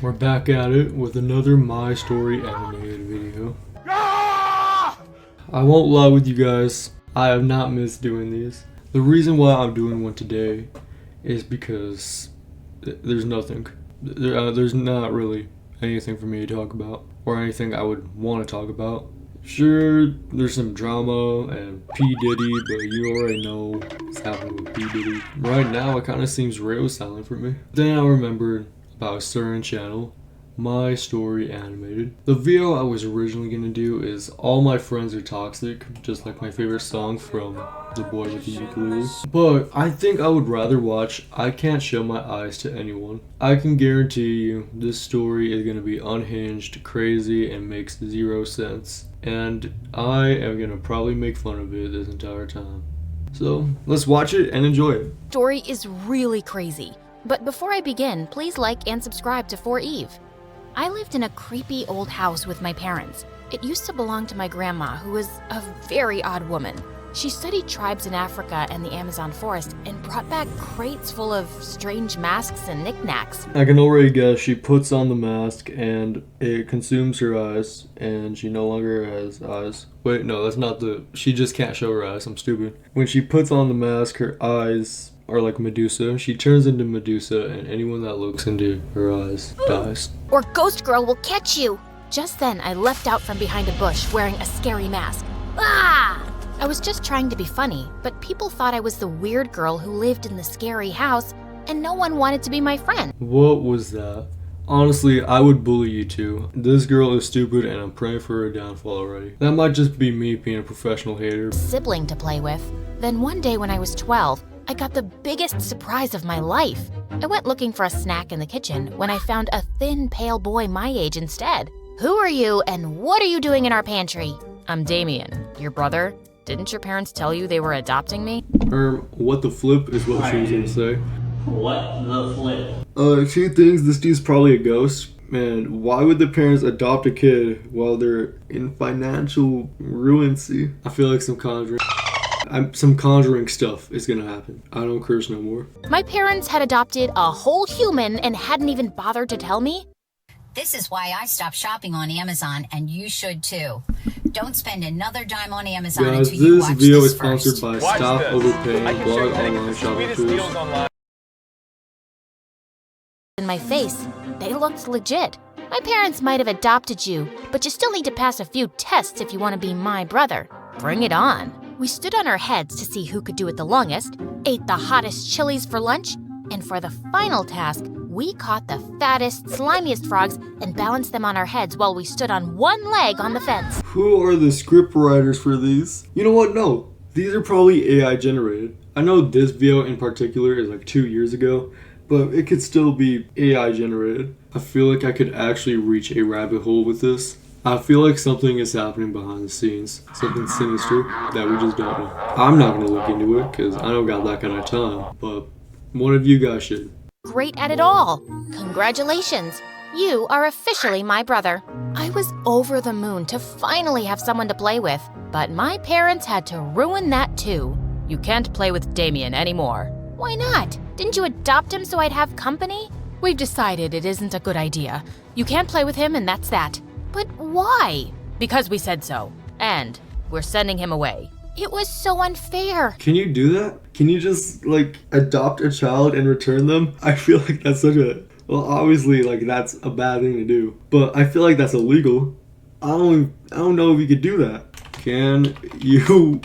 We're back at it with another My Story animated video. I won't lie with you guys, I have not missed doing these. The reason why I'm doing one today is because there's nothing. There's not really anything for me to talk about, or anything I would want to talk about. Sure, there's some drama and P. Diddy, but you already know what's happening with P. Diddy. Right now, it kind of seems radio silent for me. Then I remembered about a certain channel, My Story Animated. The video I was originally gonna do is All My Friends Are Toxic, just like my favorite song from The Boy with the Ukulele. But I think I would rather watch I Can't Show My Eyes to Anyone. I can guarantee you this story is gonna be unhinged, crazy, and makes zero sense. And I am gonna probably make fun of it this entire time. So let's watch it and enjoy it. Story is really crazy. But before I begin, please like and subscribe to For Eve. I lived in a creepy old house with my parents. It used to belong to my grandma, who was a very odd woman. She studied tribes in Africa and the Amazon forest and brought back crates full of strange masks and knickknacks. I can already guess she puts on the mask and it consumes her eyes and she no longer has eyes. Wait, no, that's not she just can't show her eyes, I'm stupid. When she puts on the mask, her eyes are like Medusa. She turns into Medusa and anyone that looks into her eyes dies. Or Ghost Girl will catch you! Just then, I leapt out from behind a bush wearing a scary mask. Ah! I was just trying to be funny, but people thought I was the weird girl who lived in the scary house, and no one wanted to be my friend. What was that? Honestly, I would bully you too. This girl is stupid and I'm praying for her downfall already. That might just be me being a professional hater. Sibling to play with. Then one day when I was 12, I got the biggest surprise of my life. I went looking for a snack in the kitchen when I found a thin, pale boy my age instead. Who are you and what are you doing in our pantry? I'm Damien, your brother. Didn't your parents tell you they were adopting me? What the flip is what she was gonna say. What the flip? She thinks this dude's probably a ghost. Man, why would the parents adopt a kid while they're in financial ruinancy? I feel like some conjuring stuff is gonna happen. I don't curse no more. My parents had adopted a whole human and hadn't even bothered to tell me? This is why I stopped shopping on Amazon, and you should too. Don't spend another dime on Amazon Guys, until you this watch video this is sponsored first. by Stop Overpaying Blog Online Shopping Tools. In my face, they looked legit. My parents might have adopted you, but you still need to pass a few tests if you want to be my brother. Bring it on. We stood on our heads to see who could do it the longest, ate the hottest chilies for lunch, and for the final task, we caught the fattest, slimiest frogs and balanced them on our heads while we stood on one leg on the fence. Who are the script writers for these? You know what? No. These are probably AI generated. I know this video in particular is like 2 years ago, but it could still be AI generated. I feel like I could actually reach a rabbit hole with this. I feel like something is happening behind the scenes. Something sinister that we just don't know. I'm not gonna look into it because I don't got that kind of time, but one of you guys should. Great at it all. Congratulations. You are officially my brother. I was over the moon to finally have someone to play with, but my parents had to ruin that too. You can't play with Damien anymore. Why not? Didn't you adopt him so I'd have company? We've decided it isn't a good idea. You can't play with him and that's that. But why? Because we said so. And we're sending him away. It was so unfair. Can you do that? Can you just like adopt a child and return them? I feel like that's such a, well, obviously like that's a bad thing to do, but I feel like that's illegal. I don't know if you could do that. Can you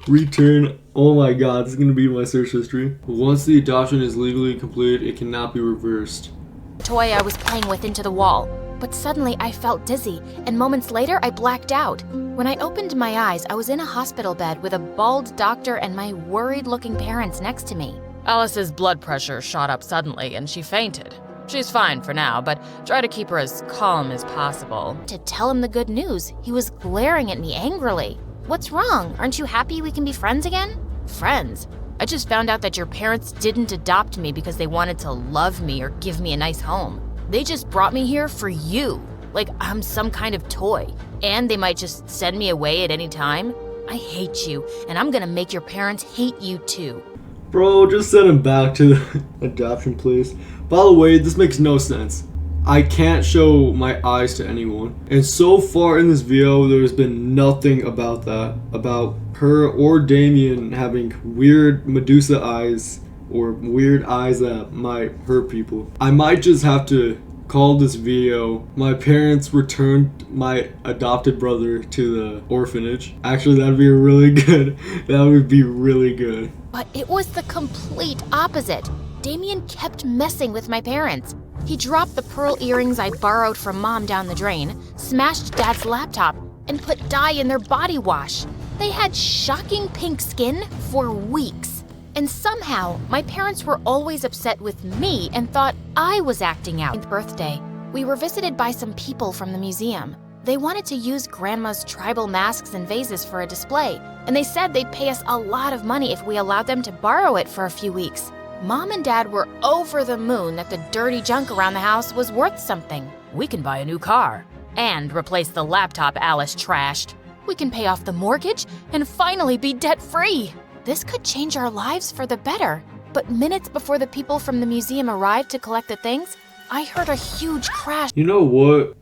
return? Oh my god, this is gonna be my search history. Once the adoption is legally completed, it cannot be reversed. The toy I was playing with into the wall. But suddenly I felt dizzy, and moments later I blacked out. When I opened my eyes, I was in a hospital bed with a bald doctor and my worried-looking parents next to me. Alice's blood pressure shot up suddenly and she fainted. She's fine for now, but try to keep her as calm as possible. To tell him the good news, he was glaring at me angrily. What's wrong? Aren't you happy we can be friends again? Friends? I just found out that your parents didn't adopt me because they wanted to love me or give me a nice home. They just brought me here for you, like I'm some kind of toy. And they might just send me away at any time. I hate you, and I'm gonna make your parents hate you too. Bro, just send him back to the adoption place. By the way, this makes no sense. I can't show my eyes to anyone. And so far in this video, there's been nothing about that. About her or Damien having weird Medusa eyes or weird eyes that might hurt people. I might just have to call this video "My Parents Returned My Adopted Brother to the Orphanage." Actually, that'd be really good. That would be really good. But it was the complete opposite. Damien kept messing with my parents. He dropped the pearl earrings I borrowed from Mom down the drain, smashed Dad's laptop, and put dye in their body wash. They had shocking pink skin for weeks. And somehow, my parents were always upset with me and thought I was acting out. On my birthday, we were visited by some people from the museum. They wanted to use Grandma's tribal masks and vases for a display, and they said they'd pay us a lot of money if we allowed them to borrow it for a few weeks. Mom and Dad were over the moon that the dirty junk around the house was worth something. We can buy a new car and replace the laptop Alice trashed. We can pay off the mortgage and finally be debt-free. This could change our lives for the better. But minutes before the people from the museum arrived to collect the things, I heard a huge crash. You know what?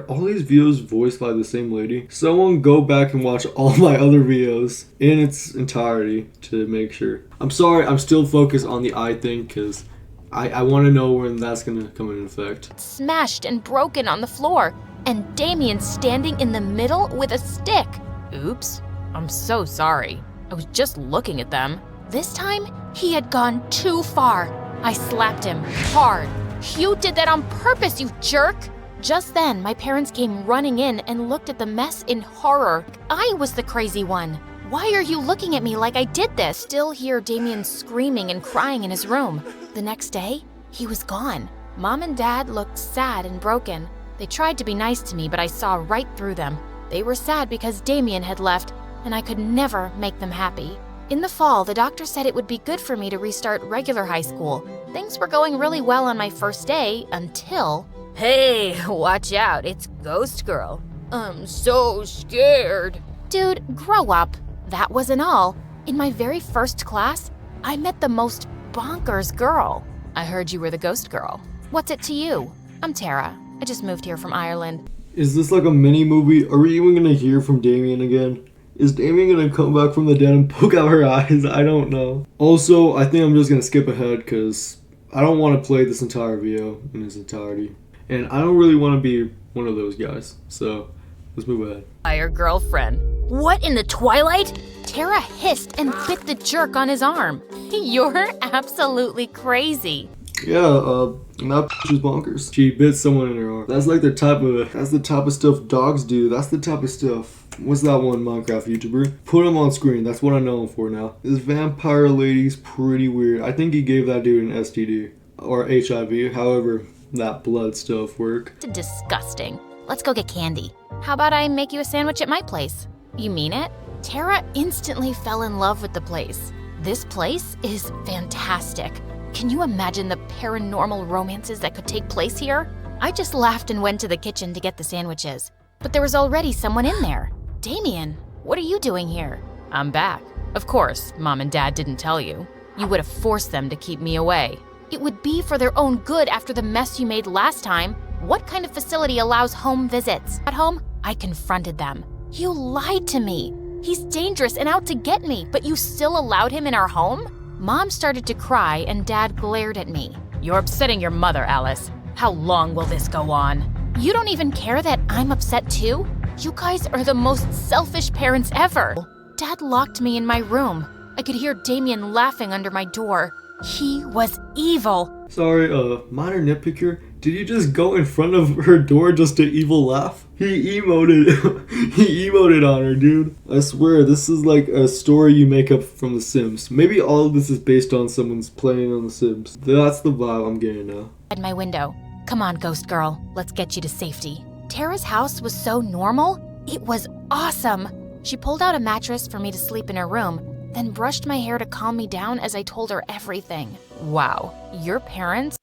All these videos voiced by the same lady. Someone go back and watch all my other videos in its entirety to make sure. I'm sorry, I'm still focused on the eye thing because I want to know when that's going to come into effect. Smashed and broken on the floor, and Damien standing in the middle with a stick. Oops, I'm so sorry. I was just looking at them. This time, he had gone too far. I slapped him hard. You did that on purpose, you jerk! Just then, my parents came running in and looked at the mess in horror. I was the crazy one. Why are you looking at me like I did this? Still hear Damien screaming and crying in his room. The next day, he was gone. Mom and Dad looked sad and broken. They tried to be nice to me, but I saw right through them. They were sad because Damien had left, and I could never make them happy. In the fall, the doctor said it would be good for me to restart regular high school. Things were going really well on my first day until... Hey, watch out, it's Ghost Girl. I'm so scared. Dude, grow up. That wasn't all. In my very first class, I met the most bonkers girl. I heard you were the Ghost Girl. What's it to you? I'm Tara. I just moved here from Ireland. Is this like a mini movie? Are we even going to hear from Damien again? Is Damien going to come back from the dead and poke out her eyes? I don't know. Also, I think I'm just going to skip ahead because I don't want to play this entire video in its entirety. And I don't really want to be one of those guys. So, let's move ahead. Your girlfriend. What in the twilight? Tara hissed and bit the jerk on his arm. You're absolutely crazy. Yeah, that is bonkers. She bit someone in her arm. That's like the type of stuff dogs do. That's the type of stuff. What's that one Minecraft YouTuber? Put him on screen. That's what I know him for now. This vampire lady's pretty weird. I think he gave that dude an STD or HIV. However, that blood stuff worked. Disgusting. Let's go get candy. How about I make you a sandwich at my place? You mean it? Tara instantly fell in love with the place. This place is fantastic. Can you imagine the paranormal romances that could take place here? I just laughed and went to the kitchen to get the sandwiches. But there was already someone in there. Damien, what are you doing here? I'm back. Of course, Mom and Dad didn't tell you. You would have forced them to keep me away. It would be for their own good after the mess you made last time. What kind of facility allows home visits? At home, I confronted them. You lied to me. He's dangerous and out to get me, but you still allowed him in our home? Mom started to cry and Dad glared at me. You're upsetting your mother, Alice. How long will this go on? You don't even care that I'm upset too? You guys are the most selfish parents ever. Dad locked me in my room. I could hear Damien laughing under my door. He was evil. Sorry, minor nitpick here. Did you just go in front of her door just to evil laugh? He emoted. He emoted on her, dude. I swear, this is like a story you make up from The Sims. Maybe all of this is based on someone's playing on The Sims. That's the vibe I'm getting now. At my window. Come on, Ghost Girl. Let's get you to safety. Tara's house was so normal. It was awesome. She pulled out a mattress for me to sleep in her room, then brushed my hair to calm me down as I told her everything. Wow, your parents?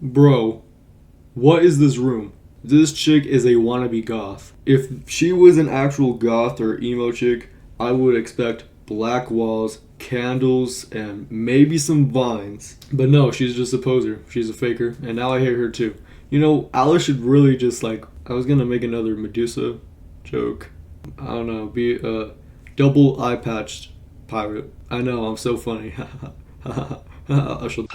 Bro, what is this room? This chick is a wannabe goth. If she was an actual goth or emo chick, I would expect black walls, candles and maybe some vines. But no, she's just a poser. She's a faker. And now I hate her too. You know, Alice should really just like, I was gonna make another Medusa joke. I don't know, be a double eye patched pirate. I know, I'm so funny. I should.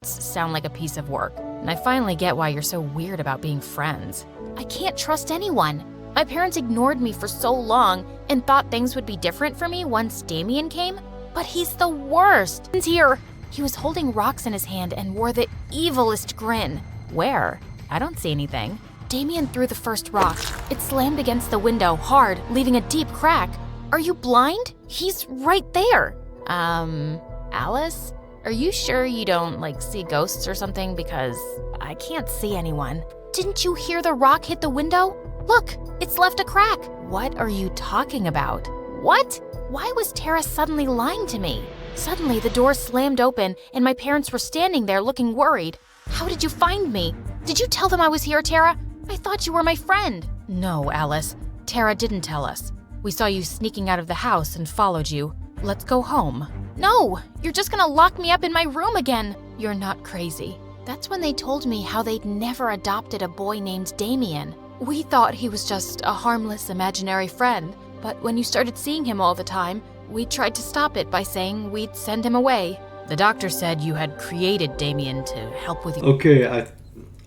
Sound like a piece of work, and I finally get why you're so weird about being friends. I can't trust anyone. My parents ignored me for so long and thought things would be different for me once Damien came, but he's the worst. He's here. He was holding rocks in his hand and wore the evilest grin. Where? I don't see anything. Damien threw the first rock. It slammed against the window hard, leaving a deep crack. Are you blind? He's right there. Alice? Are you sure you don't, see ghosts or something? Because I can't see anyone. Didn't you hear the rock hit the window? Look, it's left a crack. What are you talking about? What? Why was Tara suddenly lying to me? Suddenly, the door slammed open, and my parents were standing there looking worried. How did you find me? Did you tell them I was here, Tara? I thought you were my friend. No, Alice. Tara didn't tell us. We saw you sneaking out of the house and followed you. Let's go home. No, you're just gonna lock me up in my room again. You're not crazy. That's when they told me how they'd never adopted a boy named Damien. We thought he was just a harmless imaginary friend, but when you started seeing him all the time, we tried to stop it by saying we'd send him away. The doctor said you had created Damien to help with you. Okay,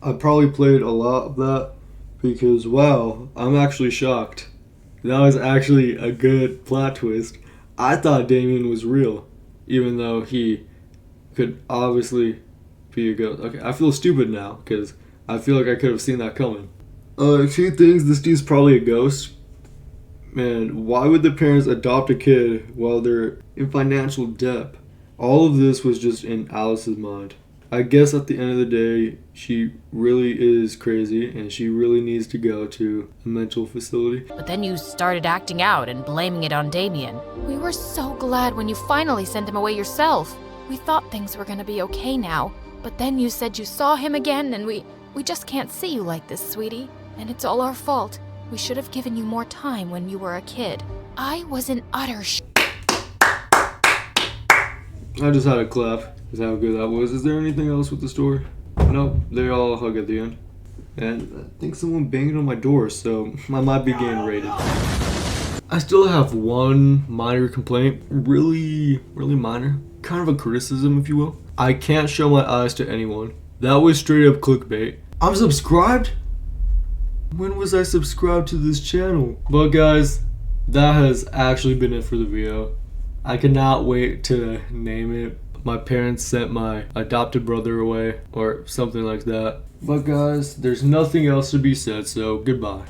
I probably played a lot of that because, wow, I'm actually shocked. That was actually a good plot twist. I thought Damien was real, even though he could obviously be a ghost. Okay, I feel stupid now because I feel like I could have seen that coming. She thinks this dude's probably a ghost. Man, why would the parents adopt a kid while they're in financial debt? All of this was just in Alice's mind. I guess at the end of the day, she really is crazy and she really needs to go to a mental facility. But then you started acting out and blaming it on Damien. We were so glad when you finally sent him away yourself. We thought things were gonna be okay now, but then you said you saw him again and we just can't see you like this, sweetie. And it's all our fault. We should have given you more time when you were a kid. I was an utter I just had a clap. That's how good that was. Is there anything else with the story? No, they all hug at the end. And I think someone banged on my door, so I might be getting raided. I still have one minor complaint. Really minor. Kind of a criticism, if you will. I can't show my eyes to anyone. That was straight up clickbait. I'm subscribed? When was I subscribed to this channel? But guys, that has actually been it for the video. I cannot wait to name it. My parents sent my adopted brother away or something like that. But guys, there's nothing else to be said, so goodbye.